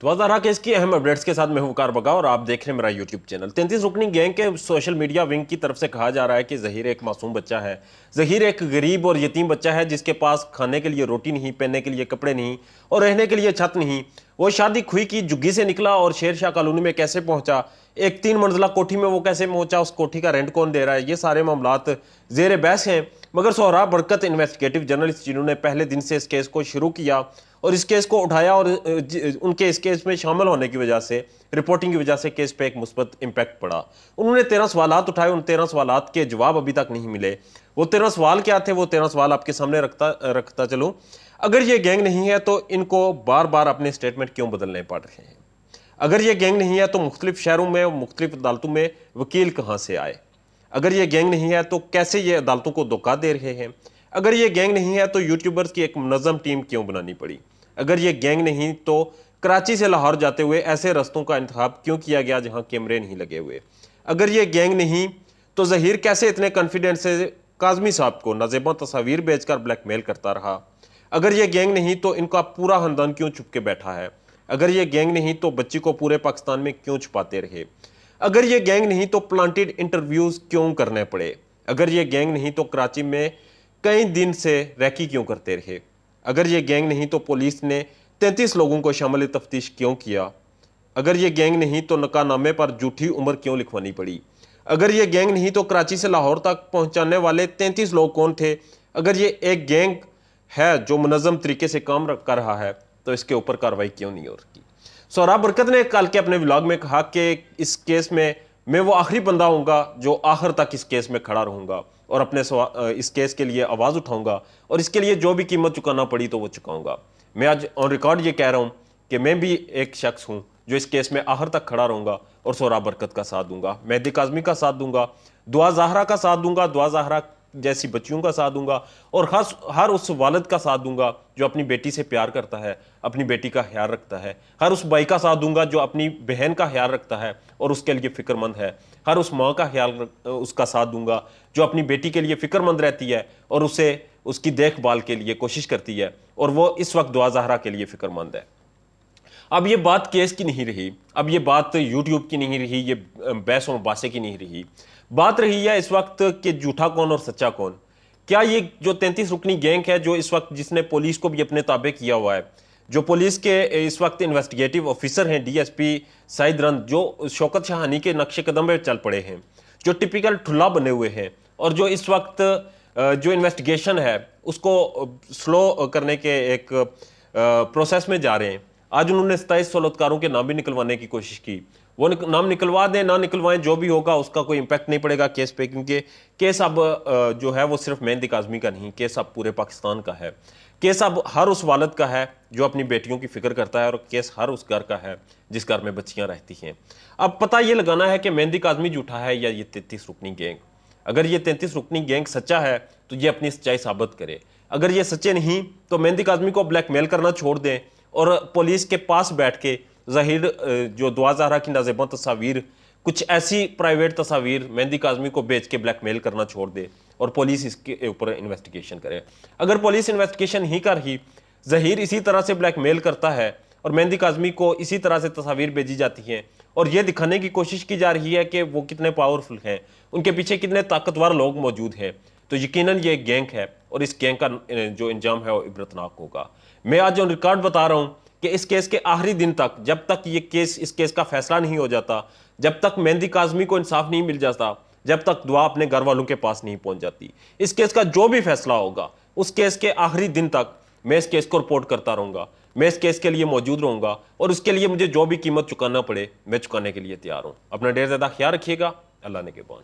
तो ज़ाहरा केस की अहम अपडेट्स के साथ मैं हूं वकार बगा और आप देख रहे हैं मेरा यूट्यूब चैनल। 33 रुकनी गैंग के सोशल मीडिया विंग की तरफ से कहा जा रहा है कि ज़हीर एक मासूम बच्चा है। ज़हीर एक गरीब और यतीम बच्चा है जिसके पास खाने के लिए रोटी नहीं, पहनने के लिए कपड़े नहीं और रहने के लिए छत नहीं। वो शादी खुई की झुग्गी से निकला और शेर शाह कॉलोनी में कैसे पहुंचा, एक 3 मंजिला कोठी में वो कैसे पहुंचा, उस कोठी का रेंट कौन दे रहा है, ये सारे मामलात ज़ेर बहस हैं। मगर सोहराब बरकत इन्वेस्टिगेटिव जर्नलिस्ट जिन्होंने पहले दिन से इस केस को शुरू किया और इस केस को उठाया और उनके इस केस में शामिल होने की वजह से, रिपोर्टिंग की वजह से केस पे एक मुस्बत इम्पैक्ट पड़ा। उन्होंने 13 सवालात उठाए, उन 13 सवालात के जवाब अभी तक नहीं मिले। वो 13 सवाल क्या थे, वो 13 सवाल आपके सामने रखता चलूं। अगर ये गैंग नहीं है तो इनको बार बार अपने स्टेटमेंट क्यों बदलने पड़ रहे हैं? अगर ये गैंग नहीं है तो मुख्तलिफ शहरों में और मुख्तलिफ अदालतों में वकील कहाँ से आए? अगर ये गैंग नहीं है तो कैसे ये अदालतों को धोखा दे रहे हैं? अगर ये गैंग नहीं है तो यूट्यूबर्स की एक मुनज़्ज़म टीम क्यों बनानी पड़ी? अगर ये गैंग नहीं तो कराची से लाहौर जाते हुए ऐसे रस्तों का इंतखाब क्यों किया गया जहां कैमरे नहीं लगे हुए? अगर ये गैंग नहीं तो ज़हीर कैसे इतने कॉन्फिडेंस से काज़मी साहब को नाज़ेबा तस्वीर बेचकर ब्लैकमेल करता रहा? अगर ये गैंग नहीं तो इनका पूरा खानदान क्यों छुप के बैठा है? अगर ये गैंग नहीं तो बच्ची को पूरे पाकिस्तान में क्यों छुपाते रहे? अगर ये गैंग नहीं तो प्लांटेड इंटरव्यूज़ क्यों करने पड़े? अगर ये गैंग नहीं तो कराची में कई दिन से रैकी क्यों करते रहे? अगर ये गैंग नहीं तो पुलिस ने 33 लोगों को शामिल तफ्तीश क्यों किया? अगर ये गैंग नहीं तो नकानामे पर झूठी उम्र क्यों लिखवानी पड़ी? अगर ये गैंग नहीं तो कराची से लाहौर तक पहुंचाने वाले 33 लोग कौन थे? अगर ये एक गैंग है जो मुनज़्ज़म तरीके से काम कर रहा है तो इसके ऊपर कार्रवाई क्यों नहीं हो रही? सोहराब बरकत ने कल के अपने व्लॉग में कहा कि इस केस में मैं वो आखिरी बंदा हूँगा जो आखिर तक इस केस में खड़ा रहूँगा और अपने इस केस के लिए आवाज़ उठाऊंगा और इसके लिए जो भी कीमत चुकाना पड़ी तो वो चुकाऊंगा। मैं आज ऑन रिकॉर्ड ये कह रहा हूँ कि मैं भी एक शख्स हूँ जो इस केस में आखिर तक खड़ा रहूँगा और सोहराब बरकत का साथ दूंगा, मेहदी काज़मी का साथ दूंगा, दुआ ज़ाहरा का साथ दूंगा, दुआ ज़ाहरा जैसी बच्चियों का साथ दूंगा और हर उस वालिद का साथ दूंगा जो अपनी बेटी से प्यार करता है, अपनी बेटी का ख्याल रखता है। हर उस भाई का साथ दूंगा जो अपनी बहन का ख्याल रखता है और उसके लिए फ़िक्रमंद है। हर उस माँ का उसका साथ दूंगा जो अपनी बेटी के लिए फ़िक्रमंद रहती है और उसे उसकी देखभाल के लिए कोशिश करती है और वो इस वक्त दुआ ज़ाहरा के लिए फ़िक्रमंद है। अब ये बात केस की नहीं रही, अब ये बात यूट्यूब की नहीं रही, ये बहस और मुबासे की नहीं रही। बात रही है इस वक्त कि झूठा कौन और सच्चा कौन। क्या ये जो 33 रुकनी गैंग है जो इस वक्त जिसने पुलिस को भी अपने ताबे किया हुआ है, जो पुलिस के इस वक्त इन्वेस्टिगेटिव ऑफिसर हैं डीएसपी साइद रंद, जो शौकत शाहानी के नक्शे कदम पर चल पड़े हैं, जो टिपिकल ठुल्ला बने हुए हैं और जो इस वक्त जो इन्वेस्टिगेशन है उसको स्लो करने के एक प्रोसेस में जा रहे हैं। आज उन्होंने 27 सौलतकारों के नाम भी निकलवाने की कोशिश की। वो नाम निकलवा दें ना निकलवाएं, जो भी होगा उसका कोई इम्पैक्ट नहीं पड़ेगा केस पे, क्योंकि केस अब जो है वो सिर्फ मेहदी काज़मी का नहीं, केस अब पूरे पाकिस्तान का है। केस अब हर उस वालिद का है जो अपनी बेटियों की फिक्र करता है और केस हर उस घर का है जिस घर में बच्चियां रहती हैं। अब पता ये लगाना है कि मेहदी काज़मी झूठा है या ये 33 रुकनी गैंग। अगर ये 33 रुकनी गैंग सच्चा है तो ये अपनी सच्चाई साबित करे। अगर ये सच्चे नहीं तो मेहदी काज़मी को ब्लैकमेल करना छोड़ दें और पुलिस के पास बैठ के ज़हीर जो दुआ ज़ाहरा की नाज़ेबा तस्वीर, कुछ ऐसी प्राइवेट तस्वीर मेहदी काज़मी को बेच के ब्लैकमेल करना छोड़ दे और पुलिस इसके ऊपर इन्वेस्टिगेशन करे। अगर पुलिस इन्वेस्टिगेशन नहीं कर रही, ज़हीर इसी तरह से ब्लैकमेल करता है और मेहदी काज़मी को इसी तरह से तस्वीर भेजी जाती हैं और ये दिखाने की कोशिश की जा रही है कि वो कितने पावरफुल हैं, उनके पीछे कितने ताकतवर लोग मौजूद हैं, तो यकीनन ये एक गैंग है और इस गैंग का जो इंजाम है वो इबरतनाक होगा। मैं आज जो रिकॉर्ड बता रहा हूँ कि इस केस के आखिरी दिन तक, जब तक इस केस का फैसला नहीं हो जाता, जब तक मेहदी काज़मी को इंसाफ नहीं मिल जाता, जब तक दुआ अपने घर वालों के पास नहीं पहुंच जाती, इस केस का जो भी फैसला होगा उस केस के आखिरी दिन तक मैं इस केस को रिपोर्ट करता रहूंगा, मैं इस केस के लिए मौजूद रहूंगा और उसके लिए मुझे जो भी कीमत चुकाना पड़े मैं चुकाने के लिए तैयार हूं। अपना ढेर ज़्यादा ख्याल रखिएगा। अल्लाह ने के बान।